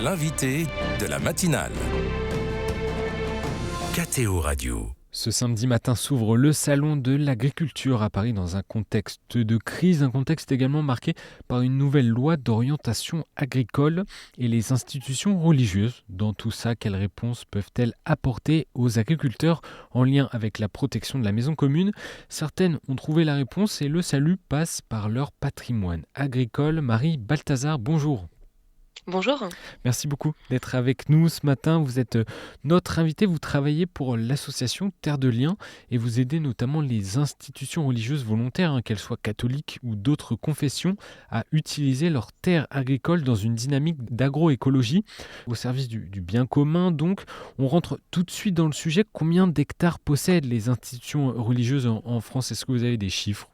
l'invité de la matinale. KTO Radio. Ce samedi matin s'ouvre le salon de l'agriculture à Paris dans un contexte de crise, un contexte également marqué par une nouvelle loi d'orientation agricole et les institutions religieuses. Dans tout ça, quelles réponses peuvent-elles apporter aux agriculteurs en lien avec la protection de la maison commune ? Certaines ont trouvé la réponse et le salut passe par leur patrimoine agricole. Marie Balthazar, bonjour. Bonjour. Merci beaucoup d'être avec nous ce matin. Vous êtes notre invité, vous travaillez pour l'association Terre de Liens et vous aidez notamment les institutions religieuses volontaires, qu'elles soient catholiques ou d'autres confessions, à utiliser leurs terres agricoles dans une dynamique d'agroécologie au service du bien commun. Donc, on rentre tout de suite dans le sujet. Combien d'hectares possèdent les institutions religieuses en France ? Est-ce que vous avez des chiffres ?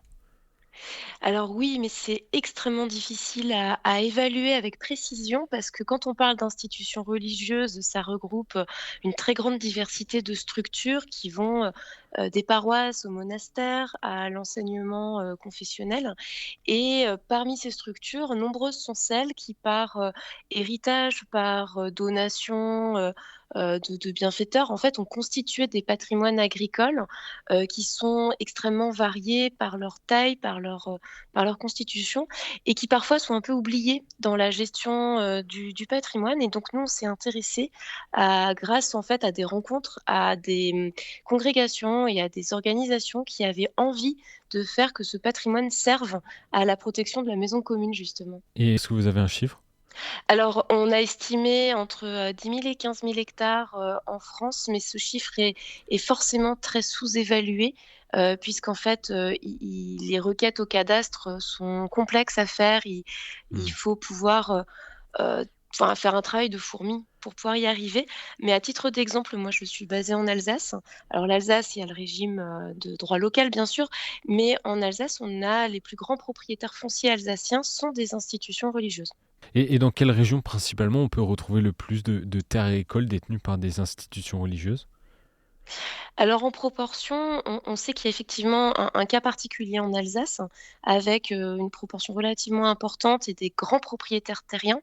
Alors oui, mais c'est extrêmement difficile à évaluer avec précision parce que quand on parle d'institutions religieuses, ça regroupe une très grande diversité de structures qui vont des paroisses au monastère à l'enseignement confessionnel. Et parmi ces structures, nombreuses sont celles qui, par héritage, par donation de bienfaiteurs, en fait, ont constitué des patrimoines agricoles qui sont extrêmement variés par leur taille, par leur constitution et qui parfois sont un peu oubliés dans la gestion du patrimoine. Et donc nous, on s'est intéressé grâce en fait à des rencontres, à des congrégations et à des organisations qui avaient envie de faire que ce patrimoine serve à la protection de la maison commune, justement. Et est-ce que vous avez un chiffre ? Alors, on a estimé entre 10 000 et 15 000 hectares en France, mais ce chiffre est forcément très sous-évalué, puisqu'en fait, les requêtes au cadastre sont complexes à faire. Il faut pouvoir faire un travail de fourmi pour pouvoir y arriver. Mais à titre d'exemple, moi, je suis basée en Alsace. Alors, l'Alsace, il y a le régime de droit local, bien sûr, mais en Alsace, on a les plus grands propriétaires fonciers alsaciens sont des institutions religieuses. Et dans quelle région principalement on peut retrouver le plus de terres agricoles détenues par des institutions religieuses ? Alors en proportion, on sait qu'il y a effectivement un cas particulier en Alsace avec une proportion relativement importante et des grands propriétaires terriens.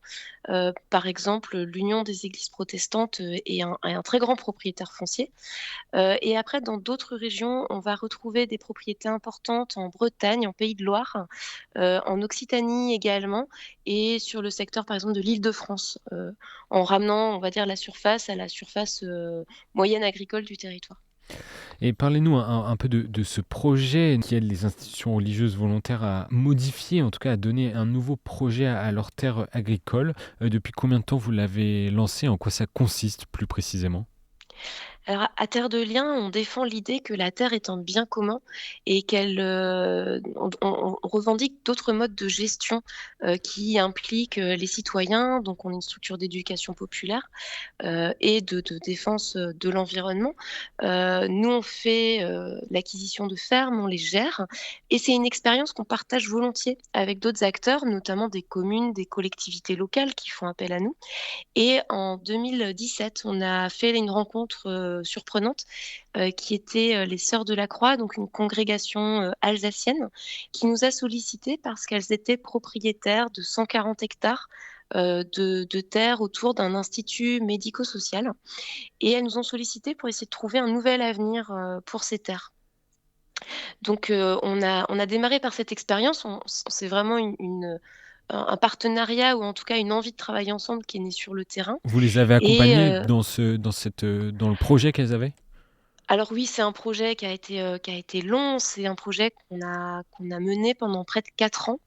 Par exemple, l'Union des Églises protestantes est un très grand propriétaire foncier. Et après, dans d'autres régions, on va retrouver des propriétés importantes en Bretagne, en Pays de Loire, en Occitanie également, et sur le secteur, par exemple, de l'Île-de-France, en ramenant, on va dire, la surface à la surface moyenne agricole du territoire. Et parlez-nous un peu de ce projet qui aide les institutions religieuses volontaires à modifier, en tout cas à donner un nouveau projet à leurs terres agricoles. Depuis combien de temps vous l'avez lancé ? En quoi ça consiste plus précisément ? Alors, à Terre de Liens, on défend l'idée que la terre est un bien commun et on revendique d'autres modes de gestion qui impliquent les citoyens. Donc, on est une structure d'éducation populaire et de défense de l'environnement. Nous, on fait l'acquisition de fermes, on les gère et c'est une expérience qu'on partage volontiers avec d'autres acteurs, notamment des communes, des collectivités locales qui font appel à nous. Et en 2017, on a fait une rencontre surprenante qui était les Sœurs de la Croix, donc une congrégation alsacienne qui nous a sollicités parce qu'elles étaient propriétaires de 140 hectares de terre autour d'un institut médico-social. Et elles nous ont sollicités pour essayer de trouver un nouvel avenir pour ces terres. Donc on a démarré par cette expérience. C'est vraiment un partenariat ou en tout cas une envie de travailler ensemble qui est née sur le terrain. Vous les avez Et accompagnées dans le projet qu'elles avaient ? alors oui, c'est un projet qui a été long. C'est un projet qu'on a mené pendant près de 4 ans,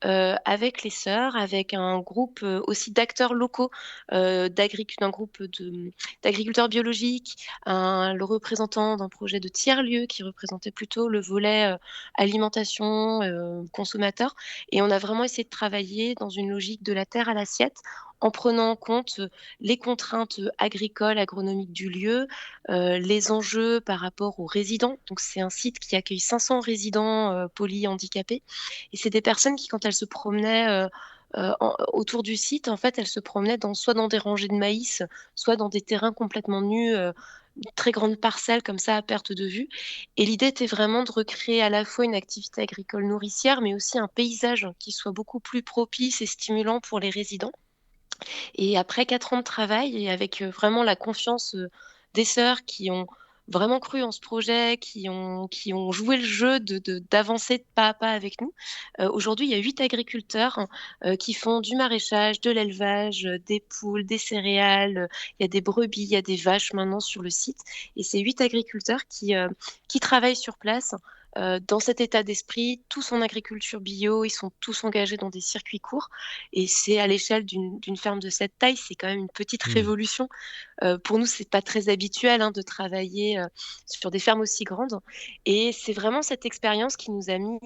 avec les sœurs, avec un groupe, aussi d'acteurs locaux, d'un groupe d'agriculteurs biologiques, le représentant d'un projet de tiers-lieu qui représentait plutôt le volet, alimentation, consommateur et on a vraiment essayé de travailler dans une logique de la terre à l'assiette, en prenant en compte, les contraintes, agricoles, agronomiques du lieu, les enjeux par rapport aux résidents. Donc c'est un site qui accueille 500 résidents, polyhandicapés et c'est des personnes qui, quand elles se promenaient, autour du site, en fait, elles se promenaient soit dans des rangées de maïs, soit dans des terrains complètement nus, une très grande parcelle comme ça à perte de vue et l'idée était vraiment de recréer à la fois une activité agricole nourricière, mais aussi un paysage qui soit beaucoup plus propice et stimulant pour les résidents. Et après 4 ans de travail et avec, vraiment la confiance, des sœurs qui ont vraiment cru en ce projet, qui ont joué le jeu d'avancer de pas à pas avec nous, aujourd'hui, il y a 8 agriculteurs, qui font du maraîchage, de l'élevage, des poules, des céréales, il y a des brebis, il y a des vaches maintenant sur le site et c'est 8 agriculteurs qui travaillent sur place, dans cet état d'esprit, tous en agriculture bio, ils sont tous engagés dans des circuits courts et c'est à l'échelle d'une ferme de cette taille, c'est quand même une petite Mmh. révolution. Pour nous, c'est pas très habituel, hein, de travailler, sur des fermes aussi grandes et c'est vraiment cette expérience qui nous a mis,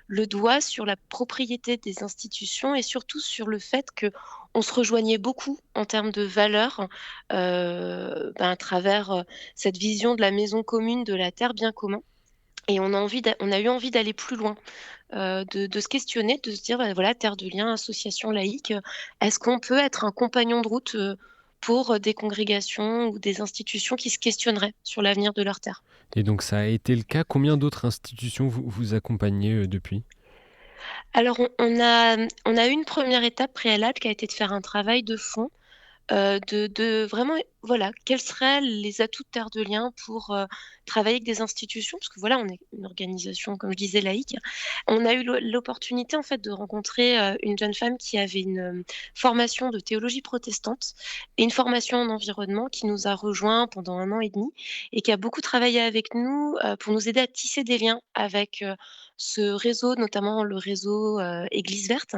le doigt sur la propriété des institutions et surtout sur le fait qu'on se rejoignait beaucoup en termes de valeurs, à travers, cette vision de la maison commune, de la terre bien commun et on a eu envie d'aller plus loin, de se questionner, de se dire: «Bah, voilà, Terre de Liens, association laïque, est-ce qu'on peut être un compagnon de route, pour, des congrégations ou des institutions qui se questionneraient sur l'avenir de leur terre?» Et donc ça a été le cas. Combien d'autres institutions vous accompagnez, depuis? Alors on a eu une première étape préalable qui a été de faire un travail de fond. De vraiment, voilà, quels seraient les atouts de Terre de Liens pour, travailler avec des institutions? Parce que voilà, on est une organisation, comme je disais, laïque. On a eu l'opportunité, en fait, de rencontrer, une jeune femme qui avait une, formation de théologie protestante et une formation en environnement qui nous a rejoints pendant 1 an et demi et qui a beaucoup travaillé avec nous, pour nous aider à tisser des liens avec, ce réseau, notamment le réseau, Église verte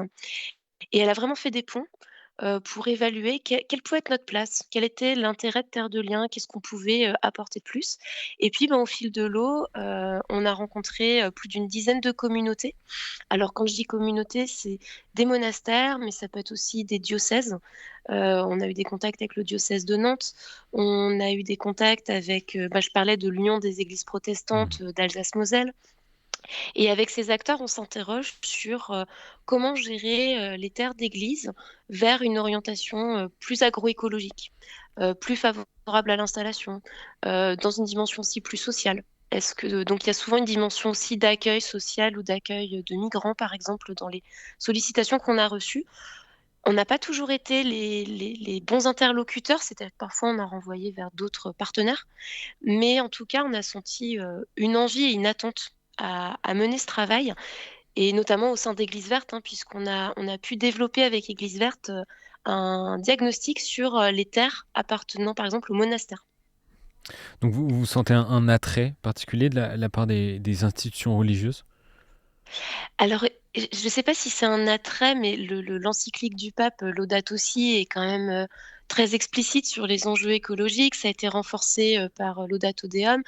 et elle a vraiment fait des ponts pour évaluer quelle pouvait être notre place, quel était l'intérêt de Terre de Liens, qu'est-ce qu'on pouvait, apporter de plus et puis, ben, au fil de l'eau, on a rencontré, plus d'une dizaine de communautés. Alors quand je dis communauté, c'est des monastères, mais ça peut être aussi des diocèses. On a eu des contacts avec le diocèse de Nantes, on a eu des contacts avec, je parlais de l'Union des églises Mmh. protestantes, d'Alsace-Moselle. Et avec ces acteurs, on s'interroge sur, comment gérer, les terres d'église vers une orientation, plus agroécologique, plus favorable à l'installation, dans une dimension aussi plus sociale. Est-ce que donc il y a souvent une dimension aussi d'accueil social ou d'accueil, de migrants, par exemple, dans les sollicitations qu'on a reçues. On n'a pas toujours été les bons interlocuteurs, c'est-à-dire que parfois on a renvoyé vers d'autres partenaires. Mais en tout cas, on a senti, une envie et une attente à mener ce travail et notamment au sein d'Église verte, hein, puisqu'on a pu développer avec Église verte, un diagnostic sur, les terres appartenant par exemple au monastère. Donc vous sentez un attrait particulier de la part des institutions religieuses? Alors, je ne sais pas si c'est un attrait, mais l'encyclique du pape, Laudato si, est quand même, très explicite sur les enjeux écologiques. Ça a été renforcé, par, Laudato Deum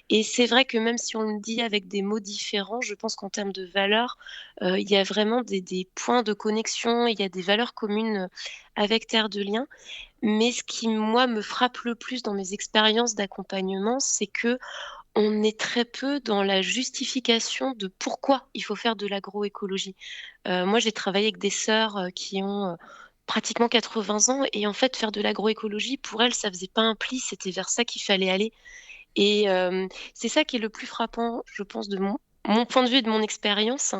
et c'est vrai que même si on le dit avec des mots différents, je pense qu'en termes de valeurs, il y a vraiment des points de connexion, il y a des valeurs communes, avec Terre de Liens. Mais ce qui, moi, me frappe le plus dans mes expériences d'accompagnement, c'est que on est très peu dans la justification de pourquoi il faut faire de l'agroécologie. Moi, j'ai travaillé avec des sœurs, qui ont, pratiquement 80 ans et en fait, faire de l'agroécologie, pour elles, ça faisait pas un pli, c'était vers ça qu'il fallait aller et c'est ça qui est le plus frappant, je pense, de mon point de vue et de mon expérience,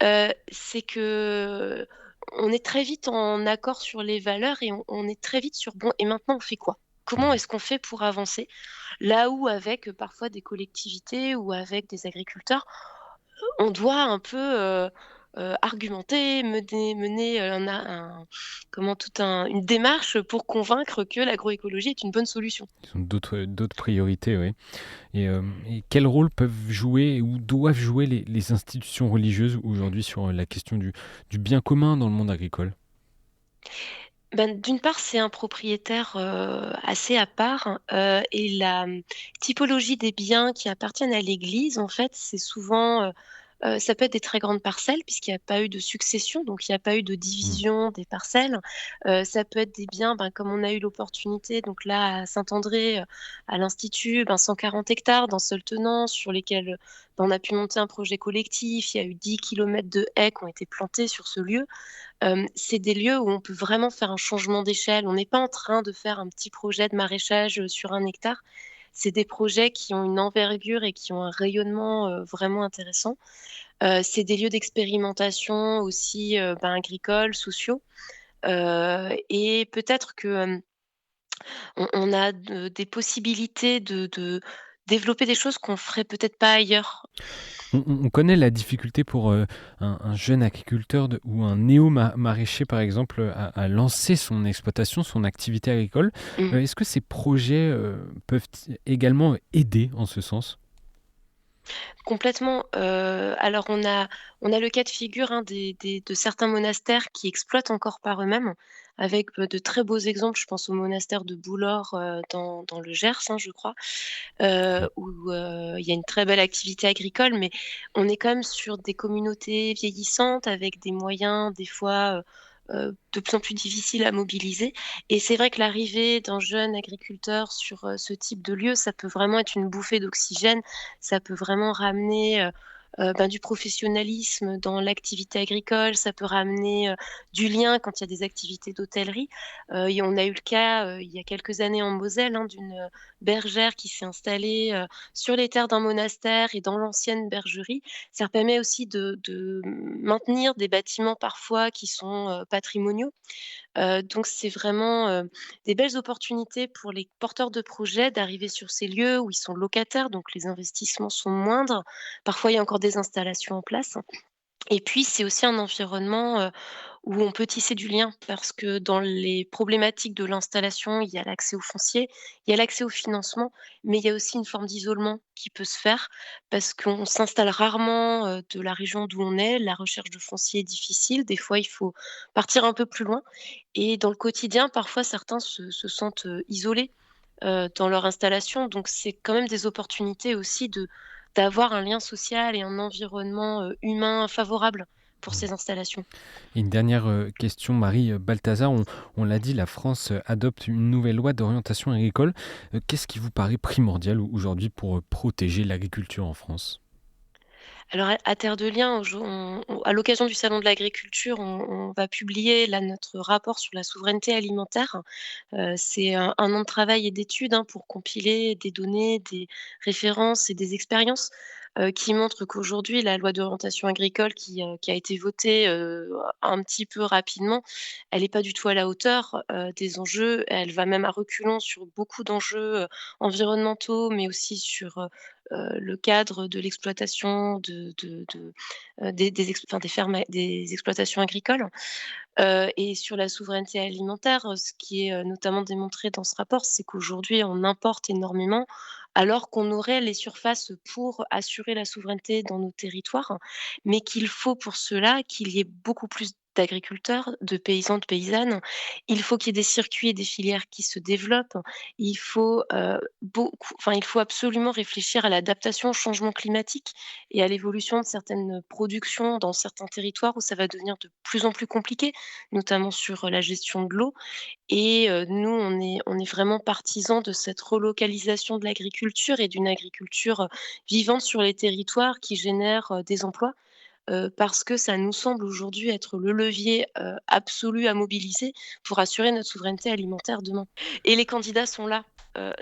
c'est qu'on est très vite en accord sur les valeurs et on est très vite sur: «Bon et maintenant on fait quoi? Comment Mmh. est-ce qu'on fait pour avancer?» Là où avec, parfois des collectivités ou avec des agriculteurs, on doit un peu, argumenter, mener, un comment tout un une démarche pour convaincre que l'agroécologie est une bonne solution. Ils ont d'autres priorités, oui. Et quel rôle peuvent jouer ou doivent jouer les institutions religieuses aujourd'hui sur la question du bien commun dans le monde agricole? Ben, d'une part, c'est un propriétaire, assez à part, et la, typologie des biens qui appartiennent à l'Église, en fait, c'est souvent, ça peut être des très grandes parcelles puisqu'il n'y a pas eu de succession, donc il n'y a pas eu de Mmh. division des parcelles. Ça peut être des biens, comme on a eu l'opportunité, donc là à Saint-André, à l'Institut, 140 hectares dans Solte-Tenant sur lesquels, on a pu monter un projet collectif. Il y a eu 10 kilomètres de haies qui ont été plantées sur ce lieu. C'est des lieux où on peut vraiment faire un changement d'échelle. On n'est pas en train de faire un petit projet de maraîchage, sur 1 hectare. C'est des projets qui ont une envergure et qui ont un rayonnement, vraiment intéressant. C'est des lieux d'expérimentation aussi, agricoles, sociaux. Et peut-être que, on a des possibilités de développer des choses qu'on ferait peut-être pas ailleurs. On connaît la difficulté pour, un jeune agriculteur ou un néo-maraîcher, par exemple, à lancer son exploitation, son activité agricole. Mmh. Est-ce que ces projets, peuvent également aider en ce sens? Complètement, alors on a le cas de figure, hein, de certains monastères qui exploitent encore par eux-mêmes avec, de très beaux exemples. Je pense au monastère de Boulor, dans le Gers, hein, je crois, Oui. où, il y a une très belle activité agricole, mais on est quand même sur des communautés vieillissantes avec des moyens des fois, de plus en plus difficiles à mobiliser, et c'est vrai que l'arrivée d'un jeune agriculteur sur, ce type de lieu, ça peut vraiment être une bouffée d'oxygène. Ça peut vraiment ramener, du professionnalisme dans l'activité agricole. Ça peut ramener, du lien quand il y a des activités d'hôtellerie. Et on a eu le cas, il y a quelques années en Moselle, hein, d'une, bergère qui s'est installée, sur les terres d'un monastère et dans l'ancienne bergerie. Ça permet aussi de maintenir des bâtiments parfois qui sont, patrimoniaux. Donc c'est vraiment, des belles opportunités pour les porteurs de projets d'arriver sur ces lieux où ils sont locataires, donc les investissements sont moindres. Parfois, il y a encore des installations en place. Et puis, c'est aussi un environnement, où on peut tisser du lien parce que dans les problématiques de l'installation, il y a l'accès au foncier, il y a l'accès au financement, mais il y a aussi une forme d'isolement qui peut se faire parce qu'on s'installe rarement, de la région d'où on est. La recherche de foncier est difficile. Des fois, il faut partir un peu plus loin, et dans le quotidien, parfois, certains se sentent, isolés, dans leur installation. Donc c'est quand même des opportunités aussi d'avoir un lien social et un environnement, humain favorable pour ces installations. Et une dernière, question, Marie, Balthazar. On l'a dit, la France, adopte une nouvelle loi d'orientation agricole. Qu'est-ce qui vous paraît primordial aujourd'hui pour, protéger l'agriculture en France? Alors à Terre de Liens, à l'occasion du salon de l'agriculture, on va publier là notre rapport sur la souveraineté alimentaire. C'est un an de travail et d'études, hein, pour compiler des données, des références et des expériences, qui montrent qu'aujourd'hui la loi d'orientation agricole qui a été votée, un petit peu rapidement, elle est pas du tout à la hauteur, des enjeux. Elle va même à reculons sur beaucoup d'enjeux, environnementaux, mais aussi sur, le cadre de l'exploitation des enfin des fermes des exploitations agricoles. Et sur la souveraineté alimentaire, ce qui est, notamment démontré dans ce rapport, c'est qu'aujourd'hui on importe énormément alors qu'on aurait les surfaces pour assurer la souveraineté dans nos territoires, mais qu'il faut pour cela qu'il y ait beaucoup plus d'agriculteurs, de paysans, de paysannes. Il faut qu'il y ait des circuits et des filières qui se développent. Il faut, il faut absolument réfléchir à l'adaptation au changement climatique et à l'évolution de certaines productions dans certains territoires où ça va devenir de plus en plus compliqué, notamment sur, la gestion de l'eau. Et nous, on est vraiment partisans de cette relocalisation de l'agriculture et d'une agriculture, vivante sur les territoires qui génère, des emplois, parce que ça nous semble aujourd'hui être le levier, absolu à mobiliser pour assurer notre souveraineté alimentaire demain. Et les candidats sont là.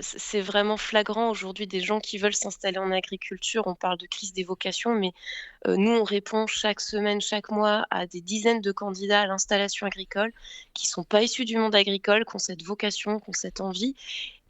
C'est vraiment flagrant aujourd'hui des gens qui veulent s'installer en agriculture. On parle de crise des vocations, mais nous, on répond chaque semaine, chaque mois à des dizaines de candidats à l'installation agricole qui sont pas issus du monde agricole, qui ont cette vocation, qui ont cette envie,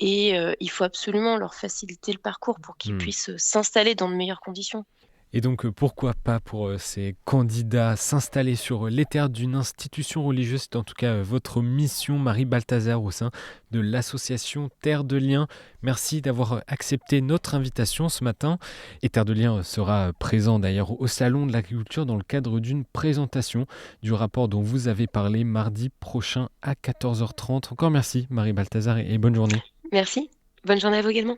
et il faut absolument leur faciliter le parcours pour qu'ils Mmh. puissent, s'installer dans de meilleures conditions. Et donc, pourquoi pas pour, ces candidats s'installer sur, les terres d'une institution religieuse. C'est en tout cas, votre mission, Marie Balthazar, au sein de l'association Terre de Liens. Merci d'avoir, accepté notre invitation ce matin, et Terre de Liens, sera présent d'ailleurs au salon de l'agriculture dans le cadre d'une présentation du rapport dont vous avez parlé mardi prochain à 14h30. Encore merci Marie Balthazar, et bonne journée. Merci. Bonne journée à vous également.